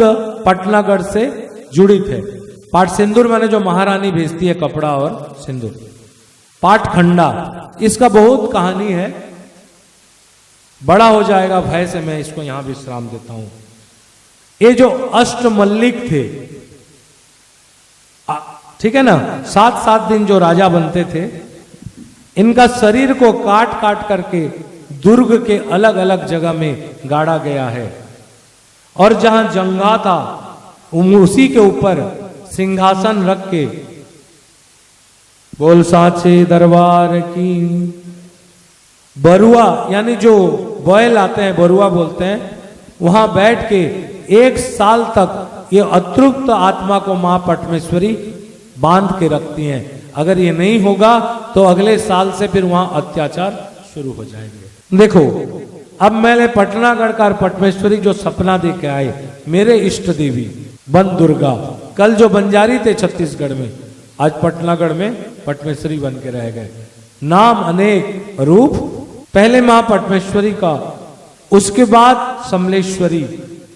शब्द पटनागढ़ से जुड़ित है। पाट सिंदूर माने जो महारानी भेजती है कपड़ा और सिंदूर। पाटखंडा, इसका बहुत कहानी है, बड़ा हो जाएगा भय से मैं इसको यहां विश्राम देता हूं। ये जो अष्टमल्लिक थे, ठीक है ना, 7-7 दिन जो राजा बनते थे, इनका शरीर को काट काट करके दुर्ग के अलग अलग जगह में गाड़ा गया है। और जहां जंगा था उसी के ऊपर सिंहासन रख के, बोल साचे दरबार की, बरुआ यानी जो बैल आते हैं बरुआ बोलते हैं, वहां बैठ के 1 साल तक ये अतृप्त आत्मा को मां पटमेश्वरी बांध के रखती हैं। अगर ये नहीं होगा तो अगले साल से फिर वहां अत्याचार शुरू हो जाएंगे। देखो, अब मैंने पटनागढ़ का पटमेश्वरी जो सपना दे के आए, मेरे इष्ट देवी बन दुर्गा, कल जो बंजारी थे छत्तीसगढ़ में, आज पटनागढ़ में पटमेश्वरी बन के रह गए। नाम अनेक, रूप पहले मां पटमेश्वरी का, उसके बाद समलेश्वरी,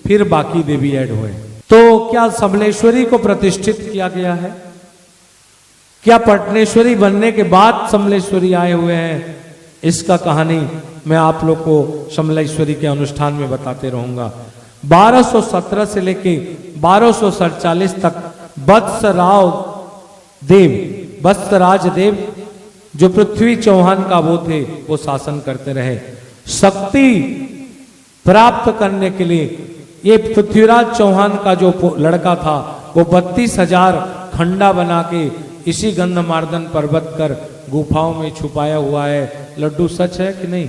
फिर बाकी देवी ऐड हुए। तो क्या समलेश्वरी को प्रतिष्ठित किया गया है? क्या पटनेश्वरी बनने के बाद समलेश्वरी आए हुए हैं? इसका कहानी मैं आप लोग को समलेश्वरी के अनुष्ठान में बताते रहूंगा। 1217 से लेके 1247 तक वत्सराज देव जो पृथ्वी चौहान का वो थे, वो शासन करते रहे। शक्ति प्राप्त करने के लिए ये पृथ्वीराज चौहान का जो लड़का था, वो 32,000 खंडा बना के इसी गंधमार्दन पर्वत कर गुफाओं में छुपाया हुआ है। लड्डू सच है कि नहीं?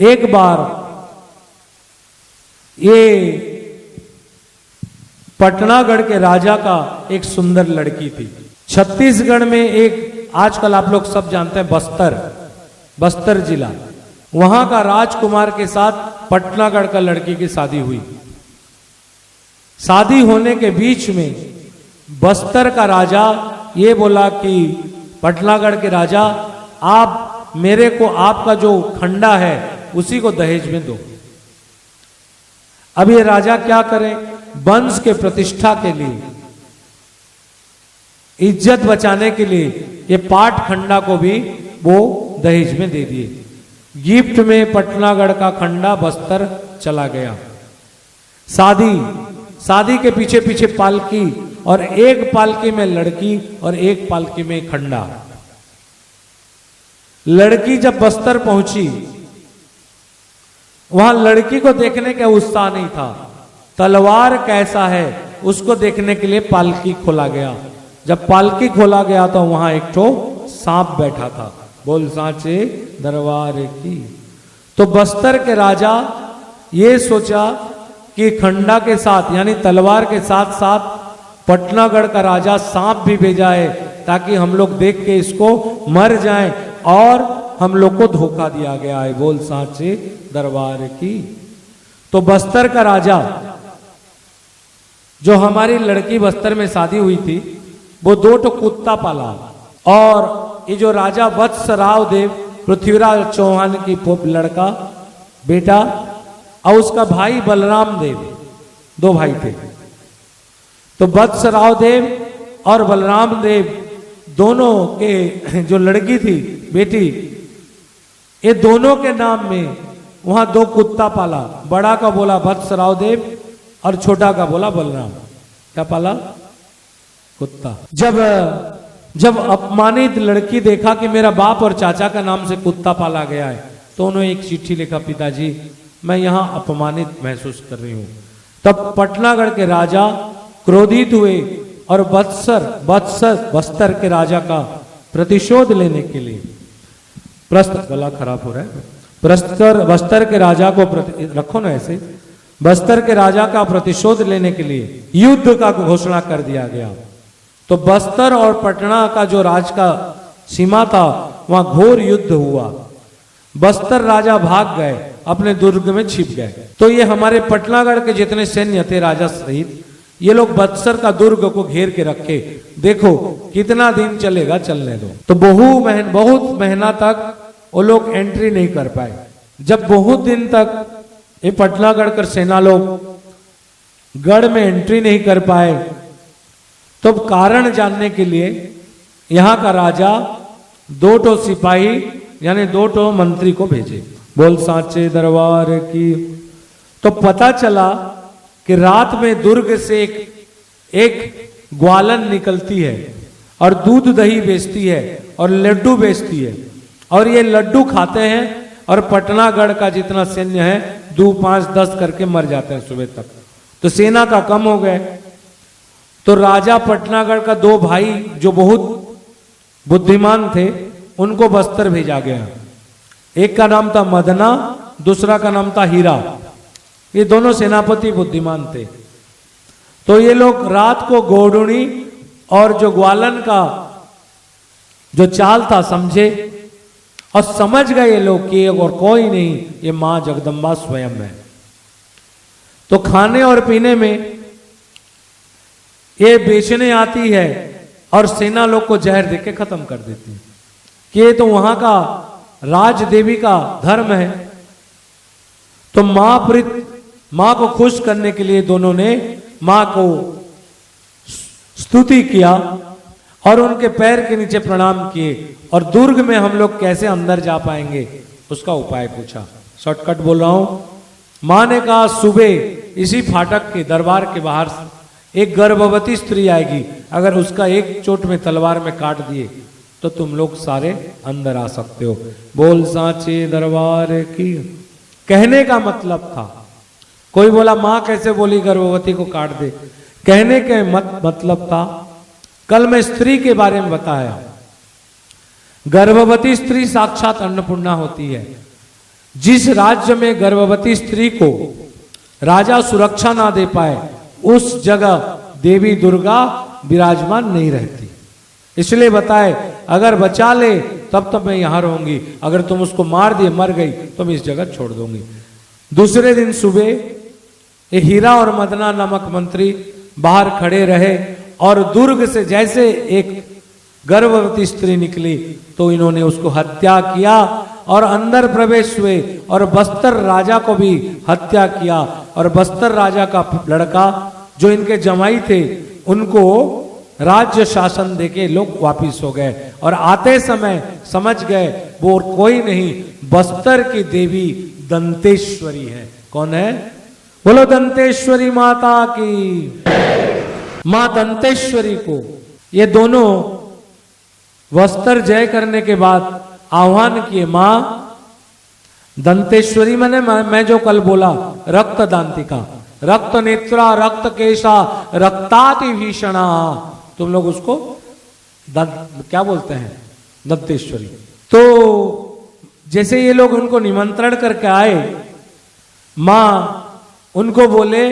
एक बार ये पटनागढ़ के राजा का एक सुंदर लड़की थी। छत्तीसगढ़ में एक, आजकल आप लोग सब जानते हैं, बस्तर जिला, वहां का राजकुमार के साथ पटनागढ़ का लड़की की शादी हुई। शादी होने के बीच में बस्तर का राजा ये बोला कि पटनागढ़ के राजा, आप मेरे को आपका जो खंडा है उसी को दहेज में दो। अब ये राजा क्या करे? वंश के प्रतिष्ठा के लिए, इज्जत बचाने के लिए ये पाटखंडा को भी वो दहेज में दे दिए। गिफ्ट में पटनागढ़ का खंडा बस्तर चला गया। शादी के पीछे पीछे पालकी, और एक पालकी में लड़की और एक पालकी में खंडा। लड़की जब बस्तर पहुंची, वहां लड़की को देखने का उत्साह नहीं था। तलवार कैसा है उसको देखने के लिए पालकी खोला गया। जब पालकी खोला गया तो वहां एक ठो सांप बैठा था। बोल साचे दरबार की। तो बस्तर के राजा ये सोचा कि खंडा के साथ यानी तलवार के साथ साथ पटनागढ़ का राजा सांप भी भेजा है, ताकि हम लोग देख के इसको मर जाएं, और हम लोग को धोखा दिया गया है। बोल साचे दरबार की। तो बस्तर का राजा, जो हमारी लड़की बस्तर में शादी हुई थी, वो 2 ठो कुत्ता पाला। और ये जो राजा वत्सराव देव, पृथ्वीराज चौहान की लड़का बेटा, और उसका भाई बलराम देव, 2 भाई थे। तो वत्सराव देव और बलराम देव दोनों के जो लड़की थी बेटी, ये दोनों के नाम में वहां 2 कुत्ता पाला। बड़ा का बोला वत्सराव देव और छोटा का बोला बलराम। क्या पाला? कुत्ता। जब अपमानित लड़की देखा कि मेरा बाप और चाचा का नाम से कुत्ता पाला गया है, तो उन्होंने एक चिट्ठी लिखा, पिताजी मैं यहां अपमानित महसूस कर रही हूं। तब पटनागढ़ के राजा क्रोधित हुए और बस्तर के राजा का प्रतिशोध लेने के लिए, गला खराब हो रहा है, बस्तर के राजा को रखो ना ऐसे, बस्तर के राजा का प्रतिशोध लेने के लिए युद्ध का घोषणा कर दिया गया। तो बस्तर और पटना का जो राज का सीमा था, वहां घोर युद्ध हुआ। बस्तर राजा भाग गए, अपने दुर्ग में छिप गए। तो ये हमारे पटनागढ़ के जितने सैन्य थे राजा सहित, ये लोग बस्तर का दुर्ग को घेर के रखे। देखो कितना दिन चलेगा, चलने दो। तो बहुत महीना तक वो लोग एंट्री नहीं कर पाए। जब बहुत दिन तक ये पटनागढ़ कर सेना लोग गढ़ में एंट्री नहीं कर पाए, तो कारण जानने के लिए यहां का राजा 2 सिपाही यानी 2 मंत्री को भेजे। बोल सांचे दरबार की। तो पता चला कि रात में दुर्ग से एक ग्वालन निकलती है और दूध दही बेचती है और लड्डू बेचती है, और ये लड्डू खाते हैं और पटनागढ़ का जितना सैन्य है 2, 5, 10 करके मर जाते हैं सुबह तक। तो सेना का कम हो गए। तो राजा पटनागढ़ का 2 भाई जो बहुत बुद्धिमान थे, उनको बस्तर भेजा गया। एक का नाम था मदना, दूसरा का नाम था हीरा। ये दोनों सेनापति बुद्धिमान थे। तो ये लोग रात को गोडुणी और जो ग्वालन का जो चाल था समझे, और समझ गए ये लोग कि और कोई नहीं, ये मां जगदम्बा स्वयं है। तो खाने और पीने में ये बेचने आती है और सेना लोग को जहर देके खत्म कर देती है कि ये तो वहां का राज देवी का धर्म है। तो मां को खुश करने के लिए दोनों ने मां को स्तुति किया और उनके पैर के नीचे प्रणाम किए, और दुर्ग में हम लोग कैसे अंदर जा पाएंगे उसका उपाय पूछा। शॉर्टकट बोल रहा हूं। मां ने कहा सुबह इसी फाटक के दरबार के बाहर एक गर्भवती स्त्री आएगी, अगर उसका एक चोट में तलवार में काट दिए तो तुम लोग सारे अंदर आ सकते हो। बोल सांचे दरबार की। कहने का मतलब था, कोई बोला मां कैसे बोली गर्भवती को काट दे, कहने के मतलब था, कल मैं स्त्री के बारे में बताया, गर्भवती स्त्री साक्षात अन्नपूर्णा होती है। जिस राज्य में गर्भवती स्त्री को राजा सुरक्षा ना दे पाए, उस जगह देवी दुर्गा विराजमान नहीं रहती। इसलिए बताए अगर बचा ले तब मैं यहां रहूंगी, अगर तुम उसको मार दिए मर गई तो मैं इस जगह छोड़ दूंगी। दूसरे दिन सुबह ये हीरा और मदना नामक मंत्री बाहर खड़े रहे, और दुर्ग से जैसे एक गर्भवती स्त्री निकली तो इन्होंने उसको हत्या किया और अंदर प्रवेश हुए और बस्तर राजा को भी हत्या किया, और बस्तर राजा का लड़का जो इनके जमाई थे उनको राज्य शासन देके लोग वापिस हो गए, और आते समय समझ गए वो कोई नहीं, बस्तर की देवी दंतेश्वरी है। कौन है? बोलो दंतेश्वरी माता की। मां दंतेश्वरी को ये दोनों बस्तर जय करने के बाद आह्वान किए। मां दंतेश्वरी मैंने मैं जो कल बोला रक्त दांतिका, रक्त नेत्रा, रक्त केशा, रक्ताति भीषणा, तुम लोग उसको क्या बोलते हैं? दंतेश्वरी। तो जैसे ये लोग उनको निमंत्रण करके आए, मां उनको बोले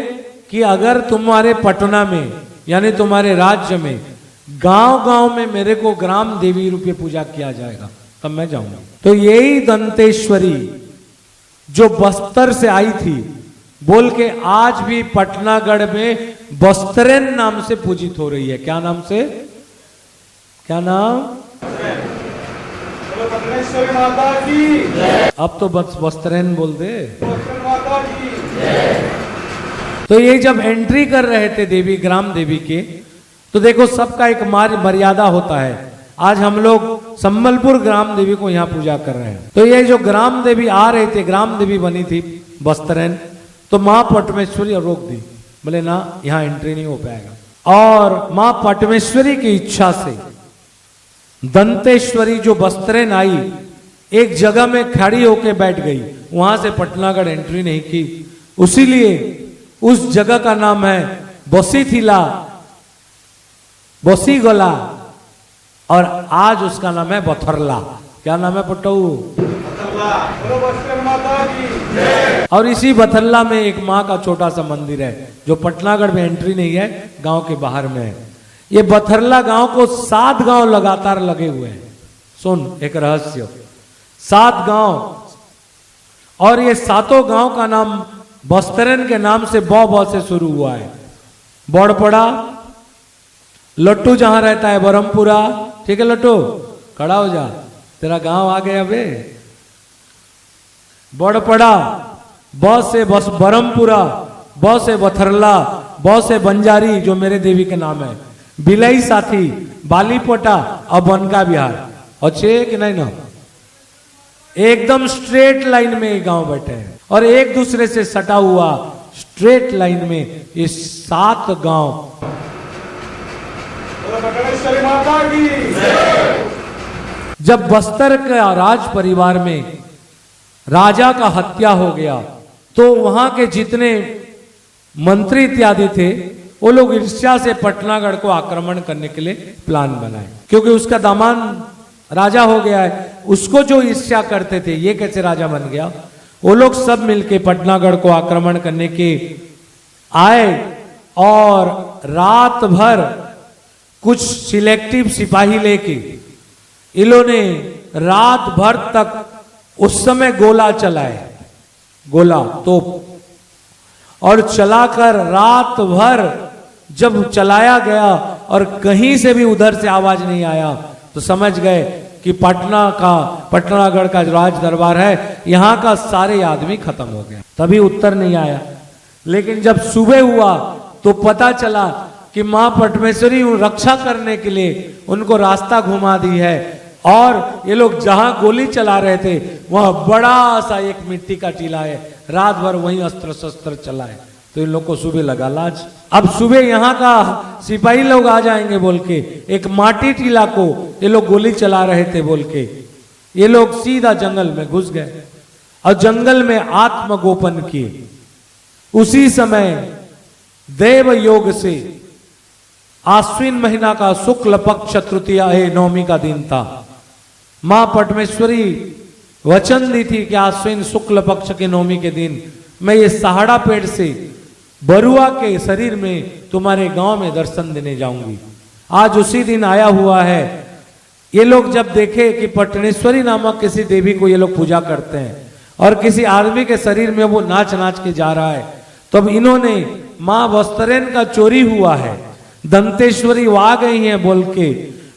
कि अगर तुम्हारे पटना में यानी तुम्हारे राज्य में गांव-गांव में मेरे को ग्राम देवी रूपे पूजा किया जाएगा तब मैं जाऊंगा। तो यही दंतेश्वरी जो बस्तर से आई थी, बोल के आज भी पटनागढ़ में बस्तरेन नाम से पूजित हो रही है। क्या नाम से? क्या नाम? माता की। अब तो बस बस्तरेन बोल दे। माता की। तो ये जब एंट्री कर रहे थे देवी ग्राम देवी के, तो देखो सबका एक मर्यादा होता है। आज हम लोग संबलपुर ग्राम देवी को यहाँ पूजा कर रहे हैं। तो ये जो ग्राम देवी आ रहे थे, ग्राम देवी बनी थी बस्तरेन, तो मां पटमेश्वरी रोक दी, बोले ना यहां एंट्री नहीं हो पाएगा। और मां पटमेश्वरी की इच्छा से दंतेश्वरी जो बस्तरेन आई, एक जगह में खड़ी होके बैठ गई, वहां से पटनागढ़ एंट्री नहीं की। उसीलिए उस जगह का नाम है बोसीथिला, बोसीगोला, और आज उसका नाम है बथरला। क्या नाम है पट्टू? और इसी बथरला में एक माँ का छोटा सा मंदिर है जो पटनागढ़ में एंट्री नहीं है, गांव के बाहर में है। ये बथरला गांव को 7 गांव लगातार लगे हुए हैं। सुन एक रहस्य, 7 गांव, और ये 7 गांव का नाम बस्तरेन के नाम से बौ से शुरू हुआ है। बड़पड़ा, लट्टू जहां रहता है बरमपुरा, ठीक है लट्टू खड़ा हो जा, तेरा गांव आ गया बे। बड़पड़ा, ब से बस बरमपुरा, ब से बथरला, बहुत से बंजारी जो मेरे देवी के नाम है, बिलई साथी, बालीपोटा और बनका बिहार। अच्छे कि नहीं ना, एकदम स्ट्रेट लाइन में ये गांव बैठे हैं और एक दूसरे से सटा हुआ स्ट्रेट लाइन में ये 7 गांव। जब बस्तर का राज परिवार में राजा का हत्या हो गया तो वहां के जितने मंत्री इत्यादि थे वो लोग ईर्ष्या से पटनागढ़ को आक्रमण करने के लिए प्लान बनाए, क्योंकि उसका दामाद राजा हो गया है। उसको जो ईर्ष्या करते थे ये कैसे राजा बन गया, वो लोग सब मिलके पटनागढ़ को आक्रमण करने के आए और रात भर कुछ सिलेक्टिव सिपाही लेके इन्होंने रात भर तक उस समय गोला चलाए, गोला तोप, और चलाकर रात भर जब चलाया गया और कहीं से भी उधर से आवाज नहीं आया तो समझ गए कि पटनागढ़ का जो राज दरबार है यहाँ का सारे आदमी खत्म हो गया। तभी उत्तर नहीं आया। लेकिन जब सुबह हुआ तो पता चला कि मां पटमेश्वरी रक्षा करने के लिए उनको रास्ता घुमा दी है और ये लोग जहां गोली चला रहे थे वहां बड़ा सा एक मिट्टी का टीला है, रात भर वहीं अस्त्र शस्त्र चलाए। तो इन लोग को सुबह लगा लाज, अब सुबह यहाँ का सिपाही लोग आ जाएंगे बोल के एक माटी टीला को ये लोग गोली चला रहे थे बोल के ये लोग सीधा जंगल में घुस गए और जंगल में आत्मगोपन किए। उसी समय देव योग से आश्विन महीना का शुक्ल पक्ष तृतीया नवमी का दिन था। मां पटमेश्वरी वचन दी थी कि आश्विन शुक्ल पक्ष के नवमी के दिन मैं ये सहाड़ा पेड़ से बरुआ के शरीर में तुम्हारे गांव में दर्शन देने जाऊंगी। आज उसी दिन आया हुआ है। ये लोग जब देखे कि पटनेश्वरी नामक किसी देवी को ये लोग पूजा करते हैं और किसी आदमी के शरीर में वो नाच नाच के जा रहा है, तब इन्होंने मां वस्त्रेन का चोरी हुआ है, दंतेश्वरी वो आ गई हैं बोल के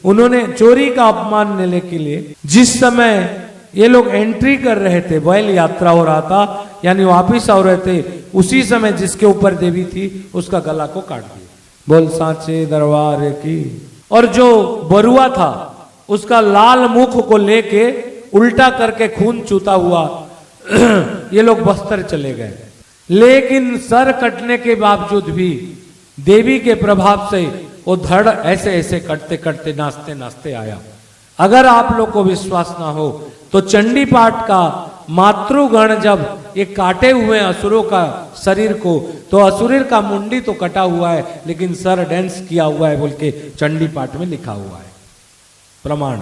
उन्होंने चोरी का अपमान लेने के लिए जिस समय ये लोग एंट्री कर रहे थे, बैल यात्रा हो रहा था यानी वापिस आ रहे थे, उसी समय जिसके ऊपर देवी थी उसका गला को काट दिया। बोल सांचे दरबार की। और जो बरुआ था उसका लाल मुख को लेके उल्टा करके खून चूता हुआ ये लोग बस्तर चले गए। लेकिन सर कटने के बावजूद भी देवी के प्रभाव से वो धड़ ऐसे ऐसे कटते कटते नाचते नाचते आया। अगर आप लोग को विश्वास ना हो तो चंडी पाठ का मातृगण जब ये काटे हुए असुरों का शरीर को, तो असुर का मुंडी तो कटा हुआ है लेकिन सर डांस किया हुआ है बोल के चंडी पाठ में लिखा हुआ है प्रमाण।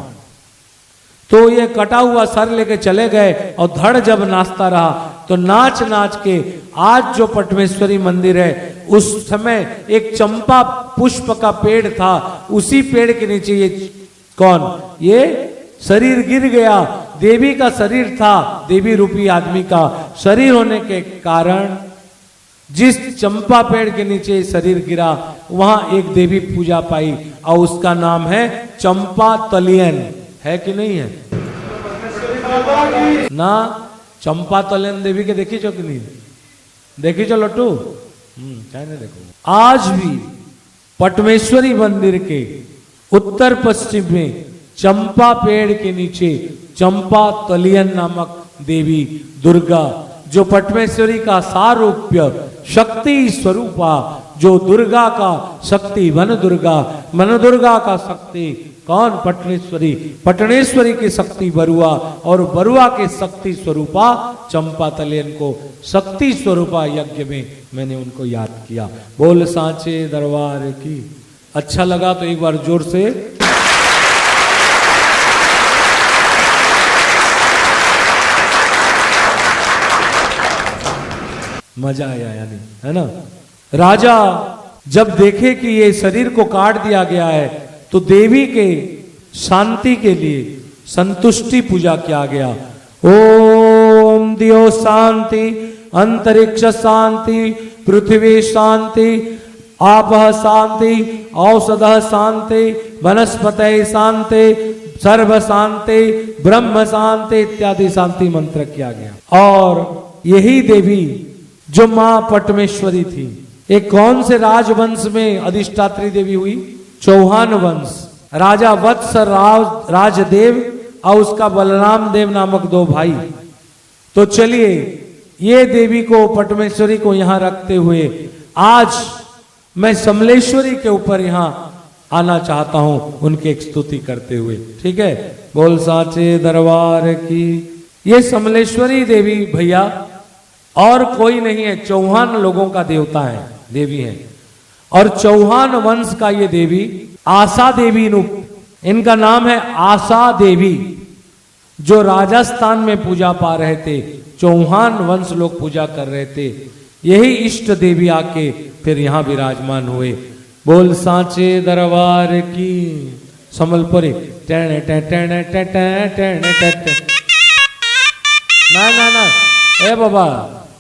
तो ये कटा हुआ सर लेके चले गए और धड़ जब नाचता रहा तो नाच नाच के आज जो पटमेश्वरी मंदिर है उस समय एक चंपा पुष्प का पेड़ था, उसी पेड़ के नीचे ये कौन ये शरीर गिर गया। देवी का शरीर था, देवी रूपी आदमी का शरीर होने के कारण जिस चंपा पेड़ के नीचे शरीर गिरा वहां एक देवी पूजा पाई और उसका नाम है चंपा तलियन। है कि नहीं है ना? चंपा तलियन देवी के देखी चो कि नहीं देखी चो लट्टू? नहीं देखो। आज भी पटमेश्वरी मंदिर के उत्तर पश्चिम में चंपा पेड़ के नीचे चंपा तलियन नामक देवी दुर्गा जो पटमेश्वरी का सारूप्य शक्ति स्वरूपा, जो दुर्गा का शक्ति मन दुर्गा का शक्ति कौन? पटनेश्वरी, पटनेश्वरी की शक्ति बरुआ और बरुआ के शक्ति स्वरूपा चंपा तलियन को शक्ति स्वरूपा यज्ञ में मैंने उनको याद किया। बोल सांचे दरबार की। अच्छा लगा तो एक बार जोर से मजा आया यानी, है ना? राजा जब देखे कि ये शरीर को काट दिया गया है तो देवी के शांति के लिए संतुष्टि पूजा किया गया। ओम दियो शांति, अंतरिक्ष शांति, पृथ्वी शांति, आप शांति, औषध शांति, वनस्पति शांति, सर्व शांति, ब्रह्म शांति इत्यादि शांति मंत्र किया गया। और यही देवी जो मां पटमेश्वरी थी ये कौन से राजवंश में अधिष्ठात्री देवी हुई? चौहान वंश। राजा वत्स राजदेव और उसका बलराम देव नामक दो भाई। तो चलिए ये देवी को, पटमेश्वरी को यहां रखते हुए आज मैं समलेश्वरी के ऊपर यहां आना चाहता हूं, उनकी एक स्तुति करते हुए। ठीक है, बोल साचे दरबार की। ये समलेश्वरी देवी भैया और कोई नहीं है, चौहान लोगों का देवता है, देवी है। और चौहान वंश का ये देवी आशा देवी रूप, इनका नाम है आशा देवी, जो राजस्थान में पूजा पा रहे थे, चौहान वंश लोग पूजा कर रहे थे। यही इष्ट देवी आके फिर यहां विराजमान हुए। बोल साचे दरबार की। संबलपुरी टेने टेने टेने टेने। ना ना ना, ए बाबा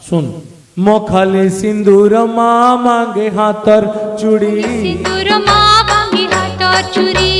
सुन। मोखले सिंदूर माँ मांगे हाथर चूड़ी, सिंदूर माँ मांगे हाथर चूड़ी,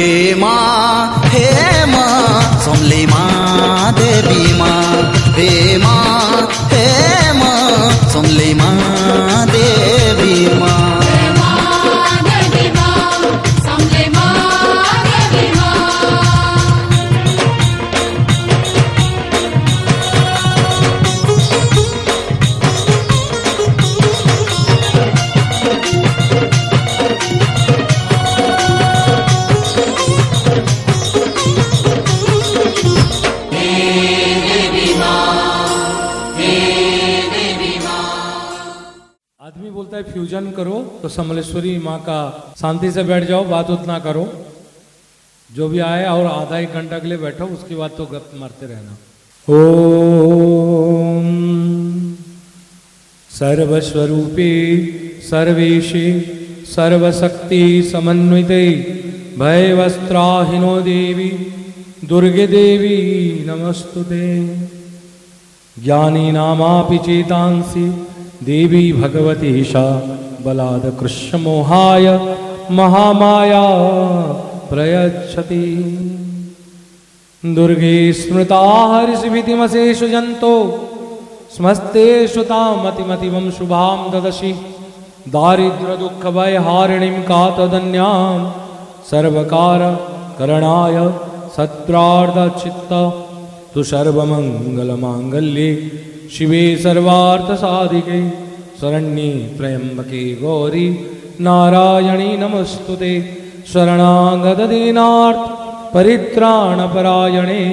हे माँ समले माँ देवी माँ हे माँ समले माँ देवी माँ आदमी बोलता है फ्यूजन करो तो समलेश्वरी माँ का शांति से बैठ जाओ, बात उतना करो, जो भी आए और आधा एक घंटा के लिए बैठो, उसके बाद तो गप मारते रहना। ओम सर्वस्वरूपे सर्वेशे सर्वशक्ति समन्विते भयवस्त्राहिनो देवी दुर्गे देवी नमस्तुते। ज्ञानी नामापि चेतांसि देवी भगवती ईशा बलाद कृष्ण मोहाय महामाया प्रयच्छति। दुर्गे स्मृता हर्षिभितिमशेषु जंतो स्मस्तेषु तामतिमतिमं शुभां ददशि। दारिद्र्य दुःख भय हारिणीं कातदन्यां सर्वकार करणाय सत्रार्ध चित्त तु सर्वमंगल मांगल्ये शिवे सर्वार्थ साधिके शरण्ये त्र्यंबके गौरी नारायणी नमस्तुते। शरणागत दीनार्थ परित्राण परायणे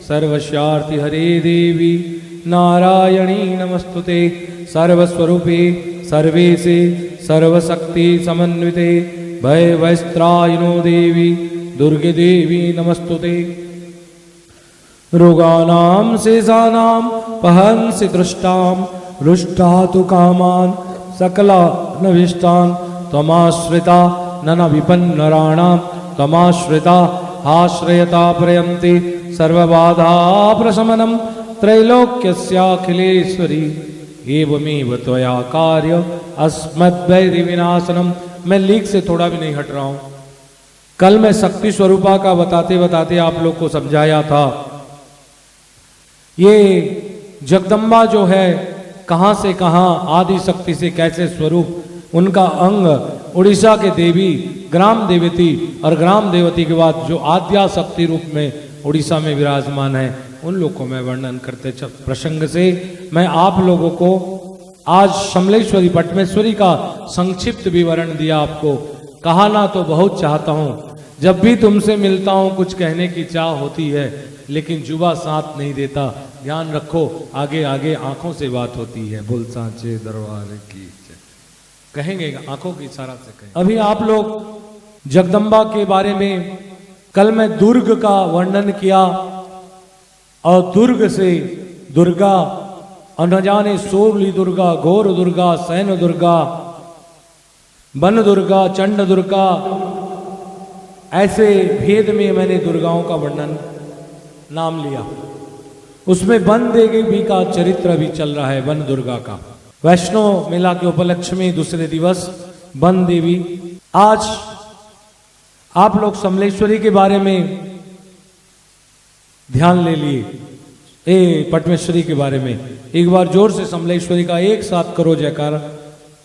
सर्वस्यार्ति हरे देवी नारायणी नमस्तुते। सर्वस्वरूपे सर्वेशे सर्वशक्ति समन्विते भयवस्त्राहिनो देवी दुर्गे देवी नमस्तुते। रोगानां शेषानां पहंसि दृष्टां रुष्टा तु कामान् सकलानभीष्टान् त्वमाश्रिता नन विपन्नराणां त्वमाश्रिता आश्रयता प्रयन्ति सर्वबाधा प्रशमनं त्रैलोक्यस्याखिलेश्वरी एवमेव त्वया कार्य अस्मद्वैरि विनाशनम। मैं लीक से थोड़ा भी नहीं हट रहा हूं। कल मैं शक्ति स्वरूपा का बताते बताते आप लोग को समझाया था, ये जगदम्बा जो है कहां से कहां आदि शक्ति से कैसे स्वरूप उनका अंग उड़ीसा के देवी ग्राम देवती और ग्राम देवती के बाद जो आद्या शक्ति रूप में उड़ीसा में विराजमान है, उन लोग को मैं वर्णन करते प्रसंग से मैं आप लोगों को आज समलेश्वरी पटमेश्वरी का संक्षिप्त विवरण दिया। आपको कहना तो बहुत चाहता हूं, जब भी तुमसे मिलता हूं कुछ कहने की चाह होती है, लेकिन जुबा साथ नहीं देता। ध्यान रखो, आगे आगे आंखों से बात होती है। बोल सांचे दरबार की कहेंगे, आंखों की इशारा से कहेंगे। अभी आप लोग जगदम्बा के बारे में कल मैं दुर्ग का वर्णन किया और दुर्ग से दुर्गा और न जाने सोरली दुर्गा, घोर दुर्गा, सैन दुर्गा, वन दुर्गा, चंड दुर्गा, ऐसे भेद में मैंने दुर्गाओं का वर्णन नाम लिया। उसमें वन देवी का चरित्र भी चल रहा है, वन दुर्गा का। वैष्णव मेला के उपलक्ष्य में दूसरे दिवस वन देवी। आज आप लोग समलेश्वरी के बारे में ध्यान ले लिए, पटमेश्वरी के बारे में एक बार जोर से समलेश्वरी का एक साथ करो जयकार,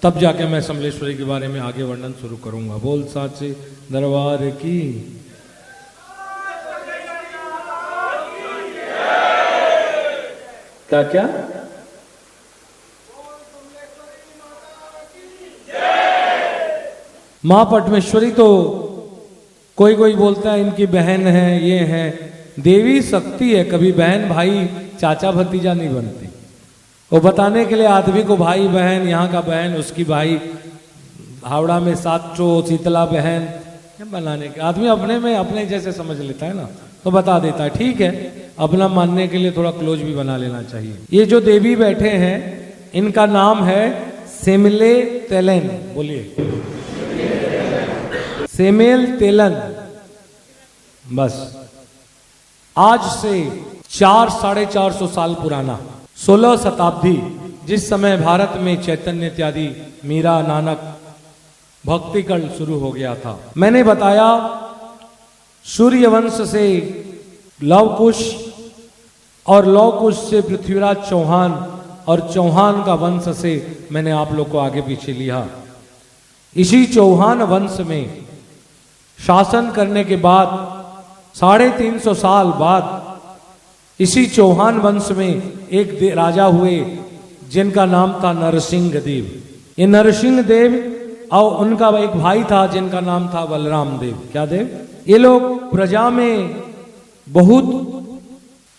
तब जाके मैं समलेश्वरी के बारे में आगे वर्णन शुरू करूंगा। बोल साचे दरबार की। क्या क्या मां पटमेश्वरी तो कोई कोई बोलता है इनकी बहन है, ये है। देवी शक्ति है, कभी बहन भाई चाचा भतीजा नहीं बनती। वो बताने के लिए आदमी को भाई बहन, यहाँ का बहन उसकी भाई, हावड़ा में सातचो शीतला बहन बनाने के आदमी अपने में अपने जैसे समझ लेता है ना, तो बता देता है। ठीक है, अपना मानने के लिए थोड़ा क्लोज भी बना लेना चाहिए। ये जो देवी बैठे हैं इनका नाम है सेमले तेलन। बोलिए सेमेल तेलन। बस आज से 400-450 साल पुराना 16 शताब्दी, जिस समय भारत में चैतन्य इत्यादि मीरा नानक भक्ति कल शुरू हो गया था। मैंने बताया सूर्य वंश से लव कुश और लव कुश से पृथ्वीराज चौहान और चौहान का वंश से मैंने आप लोग को आगे पीछे लिया। इसी चौहान वंश में शासन करने के बाद 350 साल बाद इसी चौहान वंश में एक राजा हुए जिनका नाम था नरसिंह देव। ये नरसिंह देव और उनका एक भाई था जिनका नाम था बलराम देव। क्या देव? ये लोग प्रजा में बहुत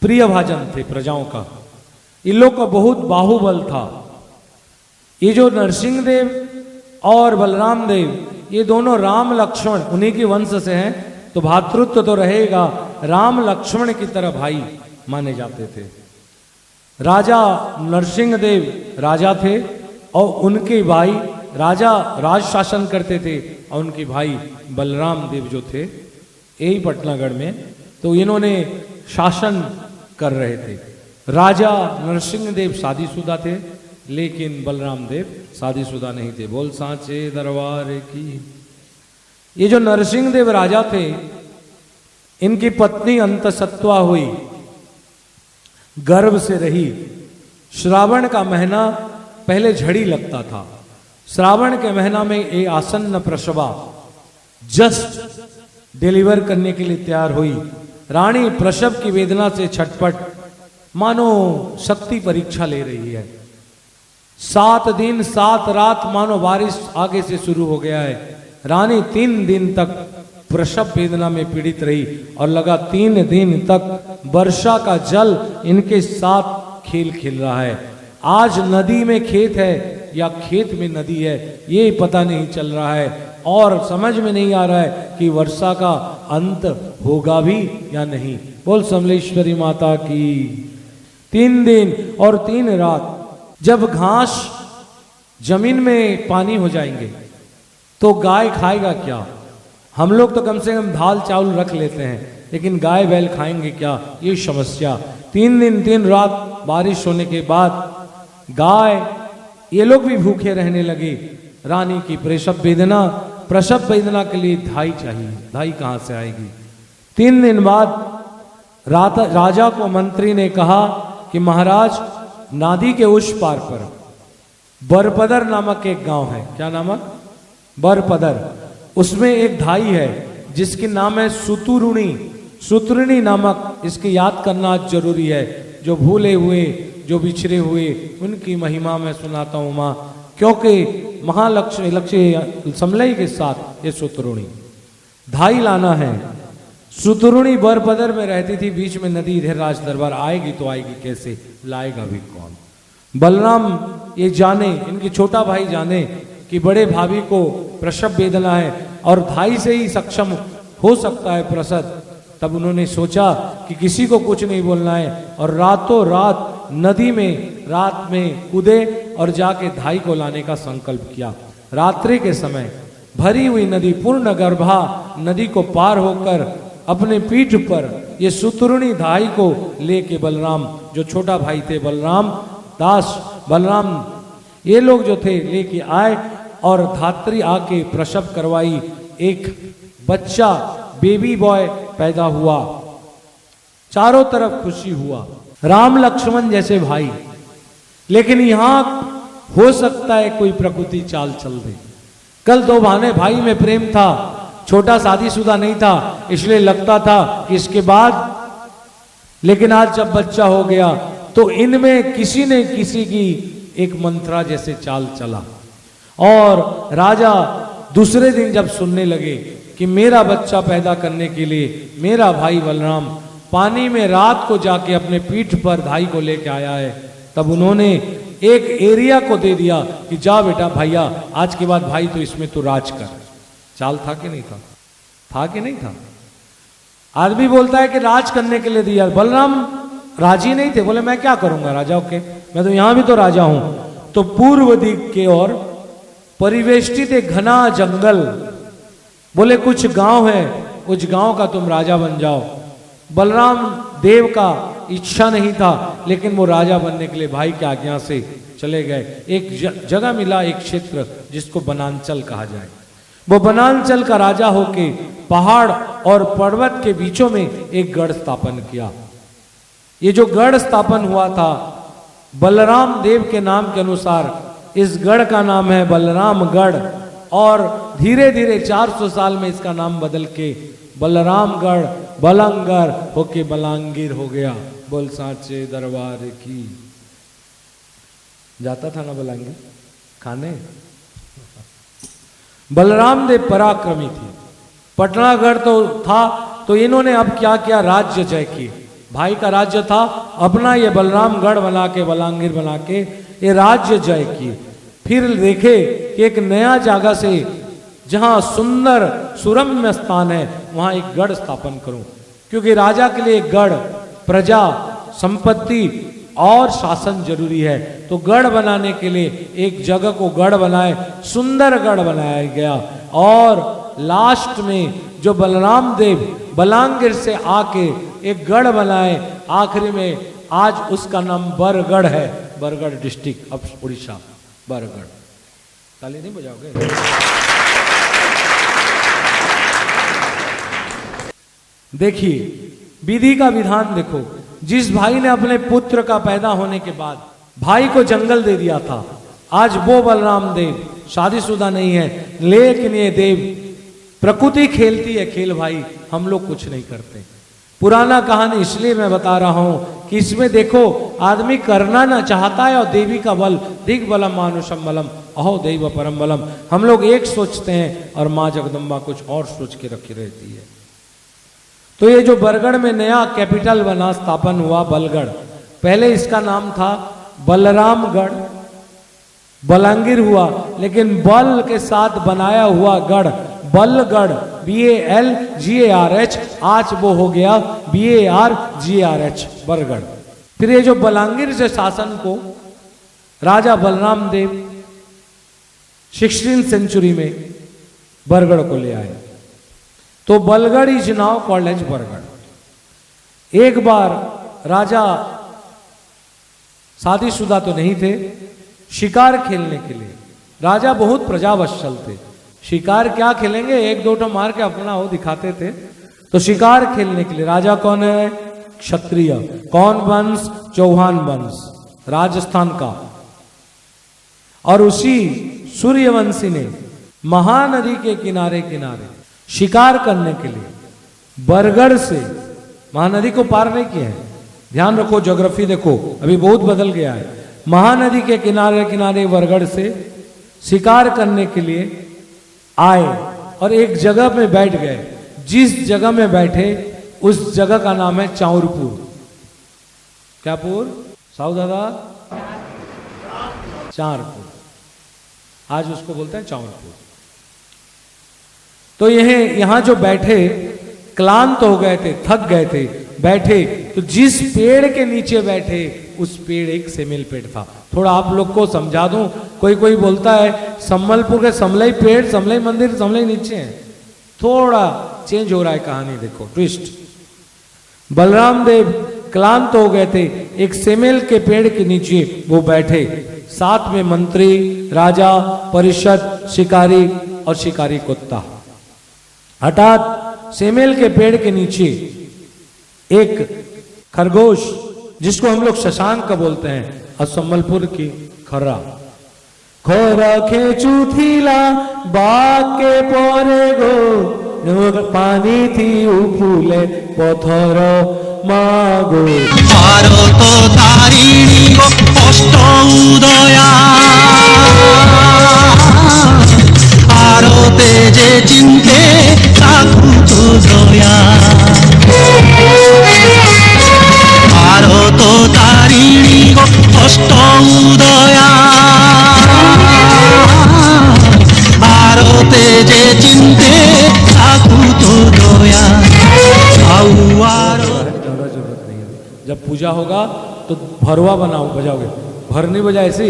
प्रिय भाजन थे प्रजाओं का। इन लोग का बहुत बाहुबल था। ये जो नरसिंह देव और बलराम देव ये दोनों राम लक्ष्मण उन्हीं के वंश से हैं, तो भातृत्व तो रहेगा। राम लक्ष्मण की तरह भाई माने जाते थे। राजा नरसिंह देव राजा थे और उनके भाई राजा राज शासन करते थे और उनके भाई बलराम देव जो थे यही पटनागढ़ में, तो इन्होंने शासन कर रहे थे। राजा नरसिंह देव शादीशुदा थे लेकिन बलराम देव शादीशुदा नहीं थे। बोल सांचे दरबार की। ये जो नरसिंह देव राजा थे इनकी पत्नी अंतसत्वा हुई, गर्भ से रही। श्रावण का महीना पहले झड़ी लगता था। श्रावण के महीना में ये आसन्न प्रसवा जस्ट डिलीवर करने के लिए तैयार हुई। रानी प्रसव की वेदना से छटपट मानो शक्ति परीक्षा ले रही है। 7 दिन 7 रात मानो बारिश आगे से शुरू हो गया है। रानी 3 दिन तक प्रसव वेदना में पीड़ित रही और लगा 3 दिन तक वर्षा का जल इनके साथ खेल खेल रहा है। आज नदी में खेत है या खेत में नदी है ये पता नहीं चल रहा है और समझ में नहीं आ रहा है कि वर्षा का अंत होगा भी या नहीं। बोल समलेश्वरी माता की। 3 दिन और 3 रात जब घास जमीन में पानी हो जाएंगे तो गाय खाएगा क्या? हम लोग तो कम से कम दाल चावल रख लेते हैं लेकिन गाय बैल खाएंगे क्या? ये समस्या। 3 दिन 3 रात बारिश होने के बाद गाय ये लोग भी भूखे रहने लगे। रानी की प्रसव वेदना के लिए धाई चाहिए। धाई कहां से आएगी? 3 दिन बाद राजा को मंत्री ने कहा कि महाराज नदी के उस पार पर बरपदर नामक एक गांव है। क्या नामक? बरपदर। उसमें एक धाई है जिसके नाम है सुतुरुणी। सुतुरुणी नामक इसकी याद करना जरूरी है। जो भूले हुए जो बिछड़े हुए उनकी महिमा में सुनाता हूं मां, क्योंकि महालक्ष्मी समलई के साथ ये सुतुरुणी धाई लाना है। सुतुरुणी बरपदर में रहती थी, बीच में नदी। इधर राज दरबार आएगी तो आएगी कैसे? लाएगा भी कौन? बलराम ये जाने, इनकी छोटा भाई जाने कि बड़े भाभी को प्रसव वेदना है और धाई से ही सक्षम हो सकता है प्रसव। तब उन्होंने सोचा कि किसी को कुछ नहीं बोलना है और रातों रात नदी में रात में कूदे और जाके धाई को लाने का संकल्प किया। रात्रि के समय भरी हुई नदी पूर्ण गर्भा नदी को पार होकर अपने पीठ पर ये सुतुरुणी धाई को लेके बलराम, जो छोटा भाई थे बलराम दास, बलराम ये लोग जो थे लेके आए और धात्री आके प्रसव करवाई। एक बच्चा बेबी बॉय पैदा हुआ। चारों तरफ खुशी हुआ। राम लक्ष्मण जैसे भाई। लेकिन यहां हो सकता है कोई प्रकृति चाल चल दे। कल 2 भाई में प्रेम था, छोटा शादीशुदा नहीं था इसलिए लगता था कि इसके बाद, लेकिन आज जब बच्चा हो गया तो इनमें किसी ने किसी की एक मंत्रा जैसे चाल चला। और राजा दूसरे दिन जब सुनने लगे कि मेरा बच्चा पैदा करने के लिए मेरा भाई बलराम पानी में रात को जाके अपने पीठ पर धाई को लेके आया है, तब उन्होंने एक एरिया को दे दिया कि जा बेटा भैया आज के बाद भाई तो इसमें तो राज कर। चाल था कि नहीं था? था कि नहीं था? आदमी बोलता है कि राज करने के लिए दिया। बलराम राजी नहीं थे, बोले मैं क्या करूंगा राजाओं के, मैं तो यहां भी तो राजा हूं। तो पूर्व दिक के ओर परिवेष्टित एक घना जंगल, बोले कुछ गांव है उस गांव का तुम राजा बन जाओ। बलराम देव का इच्छा नहीं था लेकिन वो राजा बनने के लिए भाई की आज्ञा से चले गए। एक जगह मिला, एक क्षेत्र जिसको वनांचल कहा जाए। वो वनांचल का राजा होके पहाड़ और पर्वत के बीचों में एक गढ़ स्थापन किया। ये जो गढ़ स्थापन हुआ था, बलराम देव के नाम के अनुसार इस गढ़ का नाम है बलरामगढ़, और धीरे धीरे 400 साल में इसका नाम बदल के बलरामगढ़ बलंगर होके बलांगीर हो गया। बोल सांचे दरबार की। जाता था ना बलांगीर खाने। बलराम देव पराक्रमी थे। पटनागढ़ तो था, तो इन्होंने अब क्या किया, राज्य जय किए। भाई का राज्य था, अपना ये बलरामगढ़ बना के बलांगीर बना के ये राज्य जय किए। फिर देखे कि एक नया जगह से जहां सुंदर सुरम्य स्थान है वहां एक गढ़ स्थापन करूं, क्योंकि राजा के लिए गढ़, प्रजा, संपत्ति और शासन जरूरी है। तो गढ़ बनाने के लिए एक जगह को गढ़ बनाए, सुंदर गढ़ बनाया गया। और लास्ट में जो बलराम देव बलांगीर से आके एक गढ़ बनाए, आखिरी में आज उसका नाम बरगढ़ है। बरगढ़ डिस्ट्रिक्ट अब उड़ीसा, बरगढ़। ताली नहीं बजाओगे? देखिए विधि का विधान देखो। जिस भाई ने अपने पुत्र का पैदा होने के बाद भाई को जंगल दे दिया था, आज वो बलराम देव शादीशुदा नहीं है, लेकिन ये देव प्रकृति खेलती है खेल भाई, हम लोग कुछ नहीं करते। पुराना कहानी इसलिए मैं बता रहा हूं कि इसमें देखो आदमी करना ना चाहता है, और देवी का बल दिग बलम मानुषम बलम अहो दैव परम बलम। हम लोग एक सोचते हैं और मां जगदम्बा कुछ और सोच के रखी रहती है। तो ये जो बरगढ़ में नया कैपिटल बना, स्थापन हुआ बलगढ़, पहले इसका नाम था बलरामगढ़, बलांगीर हुआ, लेकिन बल के साथ बनाया हुआ गढ़ बलगढ़ BALGARH, आज वो हो गया BARGRH बरगढ़। फिर ये जो बलांगीर से शासन को राजा बलराम देव 16th सेंचुरी में बरगढ़ को ले आए। तो Balgarh is now called as Bargarh. एक बार राजा शादीशुदा तो नहीं थे, शिकार खेलने के लिए, राजा बहुत प्रजावत्सल थे, शिकार क्या खेलेंगे, एक दो मार के अपना वो दिखाते थे। तो शिकार खेलने के लिए राजा कौन है, क्षत्रिय, कौन वंश, चौहान वंश, राजस्थान का। और उसी सूर्यवंशी ने महानदी के किनारे किनारे शिकार करने के लिए बरगढ़ से, महानदी को पार नहीं किया है, ध्यान रखो, ज्योग्राफी देखो अभी बहुत बदल गया है। महानदी के किनारे किनारे बरगढ़ से शिकार करने के लिए आए और एक जगह में बैठ गए। जिस जगह में बैठे उस जगह का नाम है चाउरपुर। क्या पुर साहू दादा? चारपुर, आज उसको बोलते हैं चाउरपुर। तो यहां जो बैठे क्लांत हो गए थे, थक गए थे, बैठे तो जिस पेड़ के नीचे बैठे उस पेड़ एक सेमेल पेड़ था। थोड़ा आप लोग को समझा दूं, कोई बोलता है सम्बलपुर के समलई पेड़, समलई मंदिर, समलई नीचे है। थोड़ा चेंज हो रहा है कहानी, देखो ट्विस्ट। बलराम देव क्लांत हो गए थे, एक सेमेल के पेड़ के नीचे वो बैठे, साथ में मंत्री, राजा, परिषद, शिकारी और शिकारी कुत्ता। हठात सेमेल के पेड़ के नीचे एक खरगोश, जिसको हम लोग शशांक बोलते हैं, और सम्बलपुर की खर्रा, खोरा खेचू थीला बाग के पोरे गो, पानी थी उफुले पथर मागो। भारत तारिणी गो अष्ट उदया, भारते जे चिंते ताकू तो दया। भारत तारिणी गो अष्ट उदया, भारते जे चिंते ताकू तो दया। जरूरत नहीं है। जब पूजा होगा तो भरवा बनाओ, बजाओगे। भरनी बजा ऐसी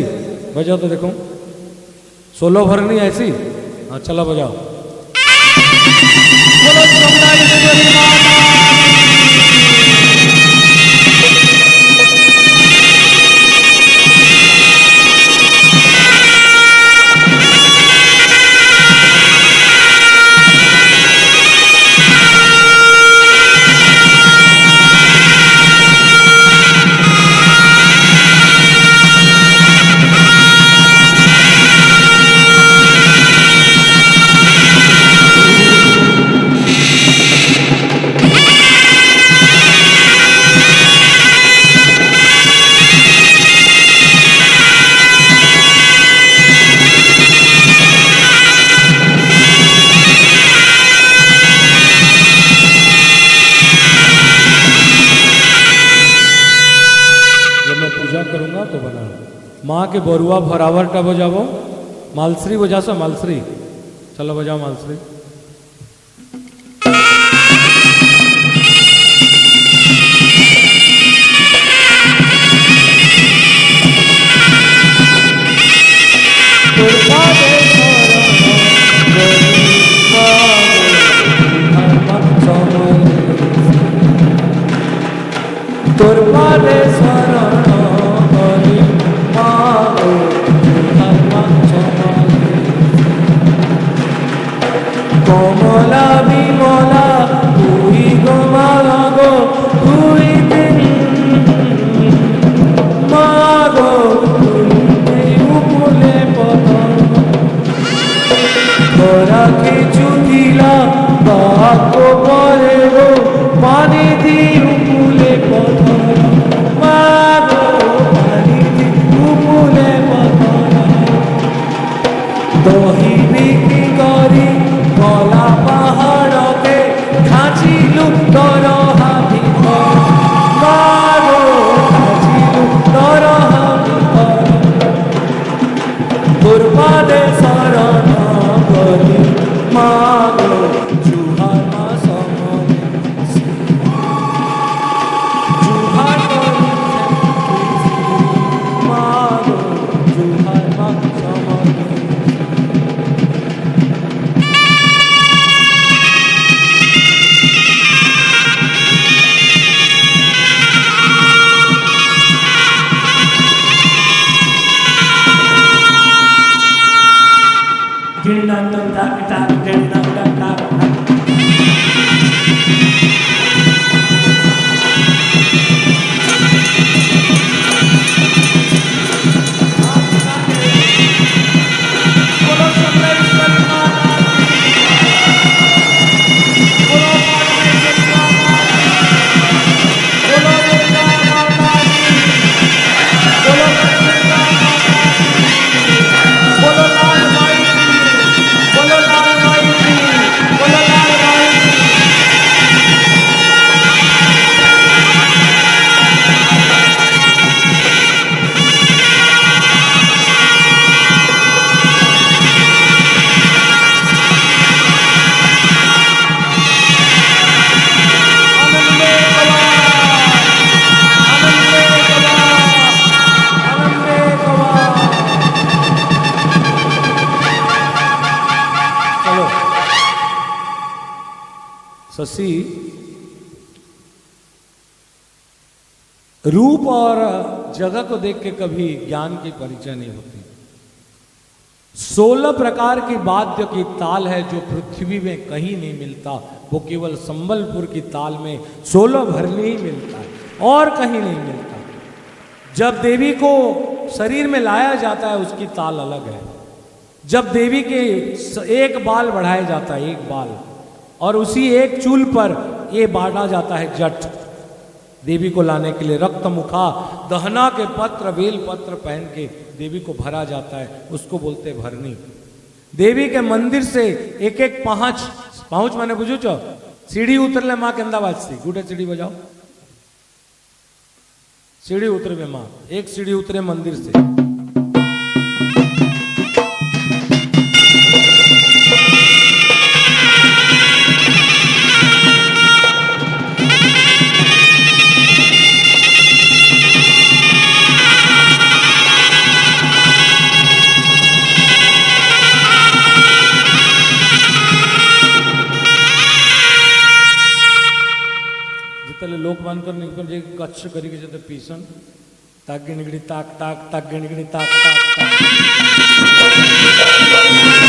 बजाओ तो देखो, सोलो भरनी ऐसी। हाँ चलो बजाओ। माँ के बरुआ भरावरटा बजाबो मालश्री बजासो मालश्री चलो बजाओ मालश्री तुरपादे शरण हरि मागो कोमला विमला तुई गो मागो तुई मागो तुई उपले पतन तोरा কিছু দিলা বাকো পরে গো পানি দি উপলে পতন মাগো পানি দি উপলে পতন দহি বিক্রি করি কলা পাহাড়কে খাঁচিলু তর হাবি মাগো খাঁচিলু তর হাবি তোর পাদে শরণ করি মাগো জুহার মা সমরে জুহার করি মাগো জুহার মা সমরে शशि रूप और जगह को देख के कभी ज्ञान की परिचय नहीं होती। 16 प्रकार की वाद्य की ताल है जो पृथ्वी में कहीं नहीं मिलता, वो केवल संबलपुर की ताल में 16 भरने ही मिलता है और कहीं नहीं मिलता। जब देवी को शरीर में लाया जाता है उसकी ताल अलग है। जब देवी के एक बाल बढ़ाया जाता है, एक बाल, और उसी एक चूल पर ये बांटा जाता है जट, देवी को लाने के लिए रक्त मुखा दहना के पत्र बेल पत्र पहन के देवी को भरा जाता है, उसको बोलते भरनी। देवी के मंदिर से एक एक पहुंच माने बुझू चो सीढ़ी उतरले माँ के अंदाबाद से गुटे सीढ़ी बजाओ, सीढ़ी उतरे माँ, एक सीढ़ी उतरे मंदिर से। लोक मानकर निकल जे कच्छ करी के जते पीसन ताक गिणगड़ी ताक ताक ताक गिणगड़ी ताक ताक ताक